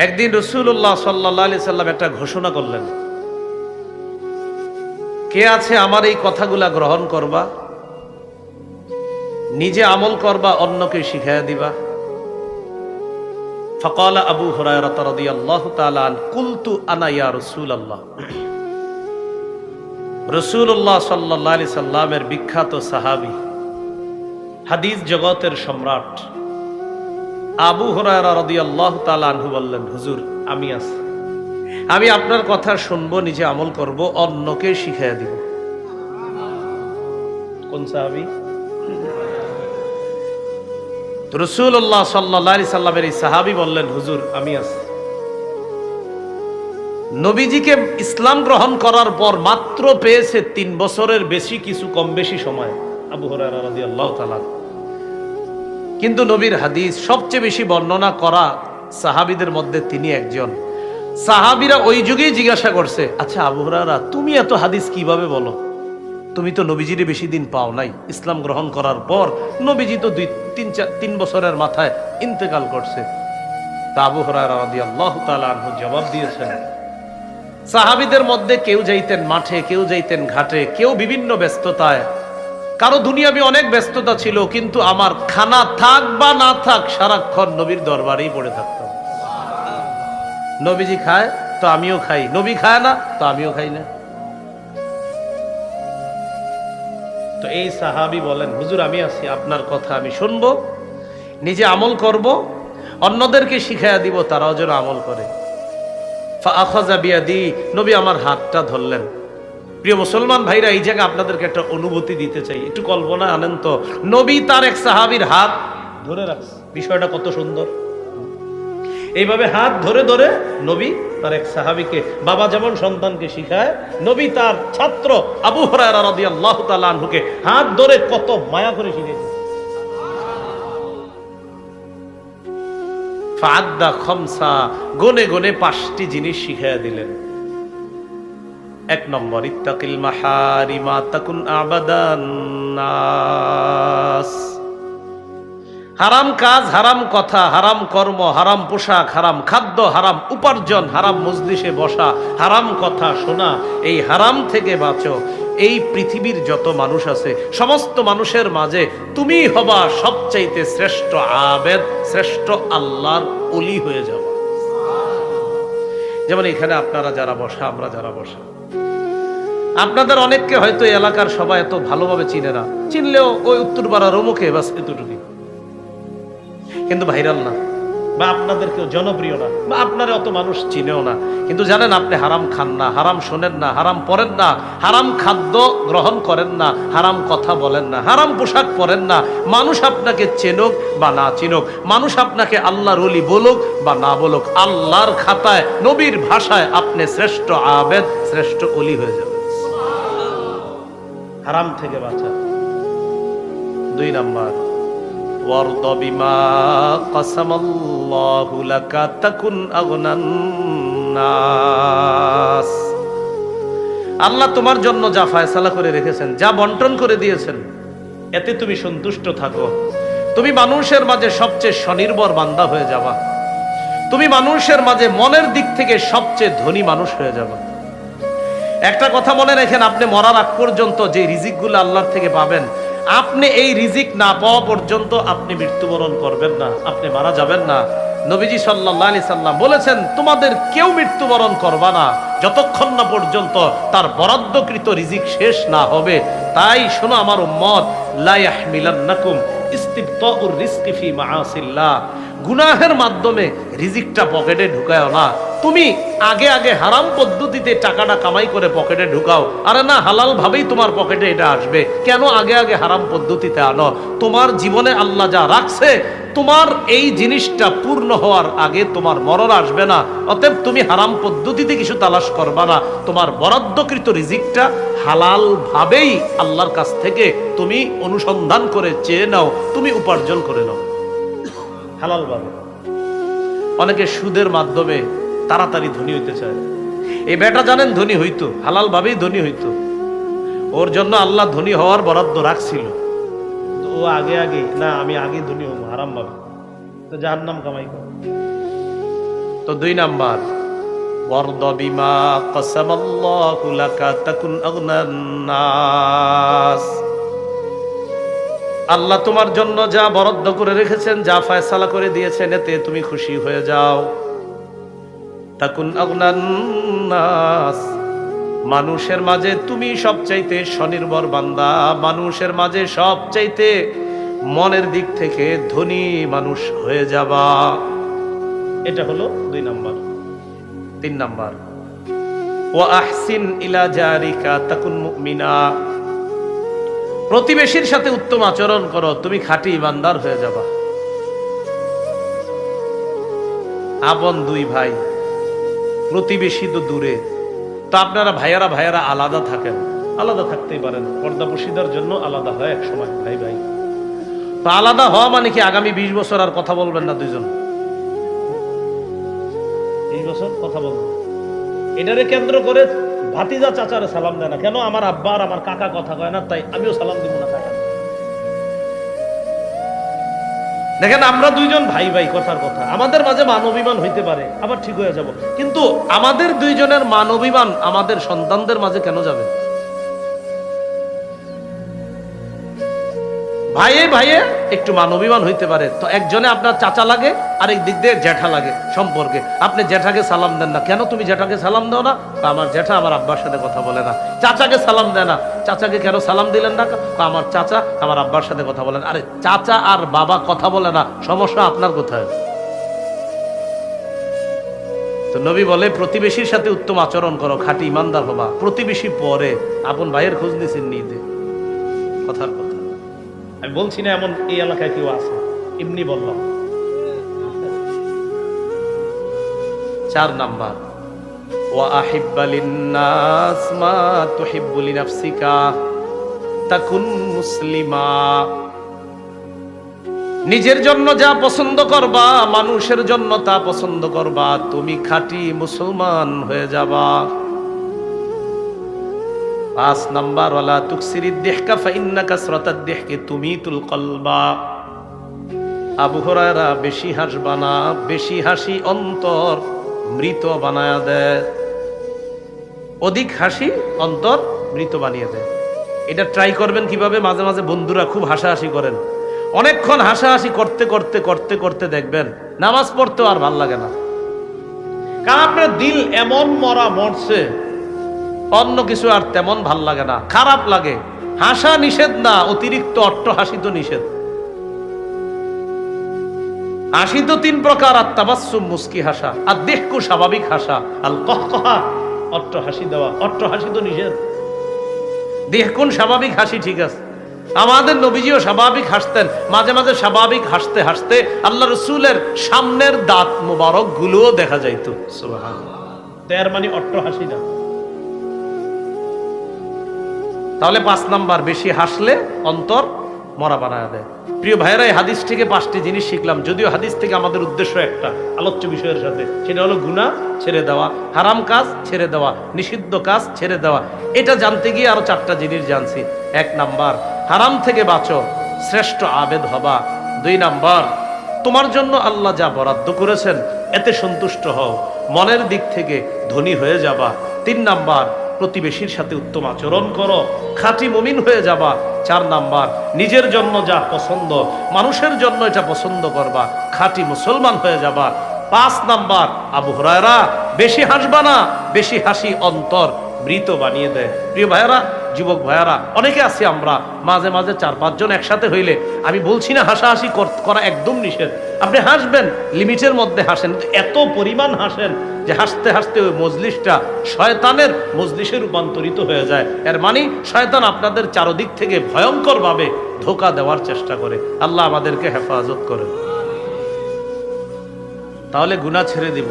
একদিন রাসূলুল্লাহ সাল্লাল্লাহু আলাইহি সাল্লাম একটা ঘোষণা করলেন, কে আছে আমার এই কথাগুলা গ্রহণ করবা, নিজে আমল করবা, অন্যকে শিখাইয়া দিবা। ফাকালা আবু হুরায়রা রাদিয়াল্লাহু তাআলা আন কুলতু আনা ইয়া রাসূলুল্লাহ। রাসূলুল্লাহ সাল্লাল্লাহু আলাইহি সাল্লামের বিখ্যাত সাহাবী, হাদিস জগতের সম্রাট আবু হুরায়রা রাদিয়াল্লাহু তাআলা আনহু বললেন, হুজুর আমি আছি, আমি আপনার কথা শুনবো, নিজে আমল করব, অন্যকে শিখাইয়া দিব। কোন সাহাবী? রাসূলুল্লাহ সাল্লাল্লাহু আলাইহি সাল্লামের এই সাহাবী বললেন, হুজুর আমি আছি। নবীজিকে ইসলাম গ্রহণ করার পর মাত্র পেয়েছে 3 বছরের বেশি, কিছু কম বেশি সময় আবু হুরায়রা রাদিয়াল্লাহু তাআলা। কিন্তু নবীর হাদিস সবচেয়ে বেশি বর্ণনা করা সাহাবীদের মধ্যে তিনি একজন। সাহাবীরা ওই যুগেই জিজ্ঞাসা করছে, আচ্ছা আবু হুরায়রা, তুমি এত হাদিস কিভাবে বলো? তুমি তো নবীজির বেশি দিন পাও নাই, ইসলাম গ্রহণ করার পর নবীজি তো 3 বছরের মাথায় ইন্তেকাল করছে। তা আবু হুরায়রা রাদিয়াল্লাহু তাআলা আনহু জবাব দিয়েছেন, সাহাবীদের মধ্যে কেউ যাইতেন মাঠে, কেউ যাইতেন ঘাটে, কেউ বিভিন্ন ব্যস্ততায়, কারো দুনিয়াবি অনেক ব্যস্ততা ছিল, কিন্তু আমার খানা থাক বা না থাক সারাক্ষণ নবীর দরবারেই পড়ে থাকতাম। নবীজি খায় তো আমিও খাই, নবী খায় না তো আমিও খাই না। তো এই সাহাবী বলেন, হুজুর আমি আছি, আপনার কথা আমি শুনবো, নিজে আমল করব, অন্যদেরকে শিখাইয়া দিব, তারাও যেন আমল করে। ফাআখাযা বিয়াদি, নবী আমার হাতটা ধরলেন। প্রিয় মুসলমান ভাইরা, এই জায়গায় আপনাদেরকে একটা অনুভূতি দিতে চাই, একটু কল্পনা আনেন তো, নবী তার এক সাহাবীর হাত ধরে রাখছে, বিষয়টা কত সুন্দর। এইভাবে হাত ধরে ধরে নবী তার এক সাহাবীকে, বাবা যেমন সন্তানকে শিখায়, নবী তার ছাত্র আবু হুরায়রা রাদিয়াল্লাহু তাআলা আনহুকে হাত ধরে কত মায়া করে শিখিয়েছে। ফাআদ্দা খামসা, গনে গনে 5টি জিনিস শিখাইয়া দিলেন। 1 নম্বর, ইত্তাকিল মাহারিমা তাকুন আবাদান নাস। হারাম কাজ, হারাম কথা, হারাম কর্ম, হারাম পোশাক, হারাম খাদ্য, হারাম উপার্জন, হারাম মজলিসে বসা, হারাম কথা শোনা, এই হারাম থেকে বাঁচো। এই পৃথিবীর যত মানুষ আছে, সমস্ত মানুষের মাঝে তুমি হবা সবচাইতে শ্রেষ্ঠ আবেদ, শ্রেষ্ঠ আল্লাহর ওলি হয়ে যাওয়া। যেমন এখানে আপনারা যারা বসা, আমরা যারা বসা, আপনাদের অনেককে হয়তো এলাকার সবাই এত ভালোভাবে চিনে না, চিনলেও ওই উত্তরপাড়ার অমুকে বাস এতটুকুই, কিন্তু ভাইরাল না, বা আপনাদের কেউ জনপ্রিয় না, বা আপনারা অত মানুষ চিনেও না। কিন্তু জানেন, আপনি হারাম খান না, হারাম শোনেন না, হারাম পড়েন না, হারাম খাদ্য গ্রহণ করেন না, হারাম কথা বলেন না, হারাম পোশাক পরেন না। মানুষ আপনাকে চেনুক বা না চিনুক, মানুষ আপনাকে আল্লাহর ওলি বলুক বা না বলুক, আল্লাহর খাতায় নবীর ভাষায় আপনি শ্রেষ্ঠ আবেদ, শ্রেষ্ঠ ওলি হয়ে যাবেন। হারাম থেকে বাঁচা। 2 নাম্বার, ওয়ারদ বিমা কাসামাল্লাহু লাকা তাকুন আগনান নাস। আল্লাহ তোমার জন্য যা ফয়সালা করে রেখেছেন, যা বন্টন করে দিয়েছেন, এতে তুমি সন্তুষ্ট থাকো। তুমি মানুষের মাঝে সবচেয়ে স্বনির্ভর বান্দা হয়ে যাবা, তুমি মানুষের মাঝে মনের দিক থেকে সবচেয়ে ধনী মানুষ হয়ে যাবা। একটা কথা মনে রাখেন, আপনি মরার আগ পর্যন্ত যে রিজিকগুলো আল্লাহর থেকে পাবেন, আপনি এই রিজিক না পাওয়া পর্যন্ত আপনি মৃত্যুবরণ করবেন না, আপনি মারা যাবেন না। নবীজি সাল্লাল্লাহু আলাইহি সাল্লাম বলেছেন, তোমাদের কেউ মৃত্যুবরণ করবা না যতক্ষণ না পর্যন্ত তার বরাদ্দকৃত রিজিক শেষ না হবে। তাই শোনো আমার উম্মত, লা ইয়াহমিলান্নাকুম ইস্তিবতাউর রিজকি ফি মাআসিল্লাহ, গুনাহের মাধ্যমে রিজিকটা পকেটে ঢুকায়ও না। তুমি আগে আগে হারাম পদ্ধতিতে টাকাটা কামাই করে পকেটে ঢুকাও, আরে না, হালাল ভাবেই তোমার পকেটে এটা আসবে। কেন আগে আগে হারাম পদ্ধতিতে আনো? তোমার জীবনে আল্লাহ যা রাখছে, তোমার এই জিনিসটা পূর্ণ হওয়ার আগে তোমার মরণ আসবে না। অতএব তুমি হারাম পদ্ধতিতে কিছু তালাশ করবা না, তোমার বরাদ্দকৃত রিজিকটা হালাল ভাবেই আল্লাহর কাছ থেকে তুমি অনুসন্ধান করে চেয়ে নাও, তুমি উপার্জন করে নাও হালাল ভাবে। অনেকে সুদের মাধ্যমে তাড়াতাড়ি ধনী হইতে চায়। এই বেটা জানেন ধনী হইতো, হালাল ভাবেই ধনী হইতো, ওর জন্য আল্লাহ ধনী হওয়ার বরাদ্দ রাখছিল। ও আগে আগে না, আমি আগে ধনী হবো হারাম ভাবে, তো জাহান্নাম কামাই করে। তো 2 নাম্বার, ওয়ারদ বিমা কাসামাল্লাহু লাকা তাকুন আগনান নাস। আল্লাহ তোমার জন্য যা বরাদ্দ করে রেখেছেন, যা ফয়সালা করে দিয়েছেন, এতে তুমি খুশি হয়ে যাও। তাকুন আগনান নাস, মানুষের মাঝে তুমি সবচাইতে স্বনির্ভর বান্দা, মানুষের মাঝে সবচাইতে মনের দিক থেকে ধনী মানুষ হয়ে যাবা। এটা হলো 2 নাম্বার। 3 নাম্বার, ওয়া আহসিন ইলা জারিকা তাকুন মুমিনা, প্রতিবেশীর সাথে উত্তম আচরণ করো, তুমি খাঁটি ইমানদার হয়ে যাবা। আপন 2 ভাই, প্রতিবেশী তো দূরে, তো আপনারা ভাইয়ারা আলাদা থাকেন, আলাদা থাকতেই পারেন, পর্দাপশিদার জন্য আলাদা হয় এক সময় ভাই ভাই। তো আলাদা হওয়া মানে কি আগামী 20 বছর আর কথা বলবেন না? 2 জন 20 বছর কথা বলবেন? এটারে কেন্দ্র করে ভাতিজা চাচারে সালাম দেয় না কেন? আমার আব্বা আর আমার কাকা কথা কয় না, তাই আমিও সালাম দিব না কাকা। দেখেন, আমরা 2 জন ভাই ভাই, কথার কথা, আমাদের মাঝে মানবিমান হইতে পারে, আবার ঠিক হয়ে যাব, কিন্তু আমাদের 2 জনের মানবিমান আমাদের সন্তানদের মাঝে কেন যাবে? ভাইয়ে ভাইয়ে একটু মানবিমান হইতে পারে, তো একজনে আপনার চাচা লাগে, আরেক দিক দিয়ে জ্যাঠা লাগে সম্পর্কে। আপনি জ্যাঠাকে সালাম দেন না কেন? তুমি জ্যাঠাকে সালাম দাও না? আমার জ্যাঠা আমার আব্বার সাথে কথা বলে না। চাচাকে সালাম দেয় না, চাচাকে কেন সালাম দিলেন না? আমার চাচা আমার আব্বার সাথে কথা বলেন। আরে চাচা আর বাবা কথা বলে না, সমস্যা আপনার কোথায়? তো নবী বলে প্রতিবেশীর সাথে উত্তম আচরণ করো, খাঁটি ইমানদার হবা। প্রতিবেশী পরে, আপন ভাইয়ের খোঁজ নিছেন নিজে, কথার কথা। আমি বলছি না এমন এই এলাকায় কেউ আছে, এমনি বললাম। 4 নাম্বার, ওয়া আহিব্বা লিন্নাস মা তুহিব্বু লিনাফসিকা তাকুন মুসলিমা, নিজের জন্য যা পছন্দ করবা, মানুষের জন্য তা পছন্দ করবা, তুমি খাঁটি মুসলমান হয়ে যাবা। 5 নাম্বার, ওয়ালা তুকসিরিদ দিহকা ফাইন্না কাসরাতাদ দিহকি তুমিতুল কলবা। আবু হুরায়রা, বেশি হাসবা না, বেশি হাসি অন্তর মৃত বানায়া দেয়। অধিক হাসি অন্তর মৃত বানিয়ে দেয়। এটা ট্রাই করবেন কিভাবে? মাঝে মাঝে বন্ধুরা খুব হাসাহাসি করেন, অনেকক্ষণ হাসাহাসি করতে করতে করতে করতে দেখবেন নামাজ পড়তেও আর ভাল লাগে না, কারণ আপনার দিল এমন মরছে, অন্য কিছু আর তেমন ভাল লাগে না, খারাপ লাগে। হাসা নিষেধ না, অতিরিক্ত অট্টহাসি তো নিষেধ। হাসি তো 3 প্রকার, আর তাবাসসুম মুস্কি হাসা, আর দেহকু স্বাভাবিক হাসা, আল কহকহা অট্টহাসি দেওয়া, অট্টহাসি তো নিষেধ। দেহকুন স্বাভাবিক হাসি ঠিক আছে, আমাদের নবীজিও স্বাভাবিক হাসতেন, মাঝে মাঝে স্বাভাবিক হাসতে হাসতে আল্লাহ রসুলের সামনের দাঁত মুবারক গুলোও দেখা যাইত। সুবহানাল্লাহ। এর মানে অট্টহাসি না। তাহলে 5 নাম্বার, বেশি হাসলে অন্তর মরা বানায় দেয়। প্রিয় ভাইয়েরা, এই হাদিস থেকে 5টি জিনিস শিখলাম, যদিও হাদিস থেকে আমাদের উদ্দেশ্য একটা আলোচ্য বিষয়ের সাথে, সেটা হলো গুনাহ ছেড়ে দেওয়া, হারাম কাজ ছেড়ে দেওয়া, নিষিদ্ধ কাজ ছেড়ে দেওয়া। এটা জানতে গিয়ে আরো 4টা জিনিস জানছি। 1 নাম্বার, হারাম থেকে বাঁচো, শ্রেষ্ঠ আবেদ হবা। 2 নাম্বার, তোমার জন্য আল্লাহ যা বরাদ্দ করেছেন এতে সন্তুষ্ট হও, মনের দিক থেকে ধনী হয়ে যাবা। 3 নাম্বার, প্রতিবেশীর সাথে উত্তম আচরণ করো, খাঁটি মুমিন হয়ে যাবা। 4 নাম্বার, নিজের জন্য যা পছন্দ, মানুষের জন্য এটা পছন্দ করবা, খাঁটি মুসলমান হয়ে যাবা। 5 নাম্বার, আবু হুরায়রা, বেশি হাসবা না, বেশি হাসি অন্তর মৃত বানিয়ে দেয়। প্রিয় ভাইয়েরা, যুবক ভাইয়েরা, অনেকে আছি আমরা মাঝে মাঝে 4-5 জন একসাথে হইলে, আমি বলছি না হাসাহাসি করা একদম নিষেধ, আপনি হাসবেন, লিমিটের মধ্যে হাসেন, এত পরিমাণ হাসেন যে হাসতে হাসতে ওই মজলিসটা শয়তানের মজলিসে রূপান্তরিত হয়ে যায়। এর মানে শয়তান আপনাদের চারদিক থেকে ভয়ঙ্কর ভাবে ধোঁকা দেওয়ার চেষ্টা করে। আল্লাহ আমাদেরকে হেফাজত করেন। তাহলে গুনাহ ছেড়ে দিব।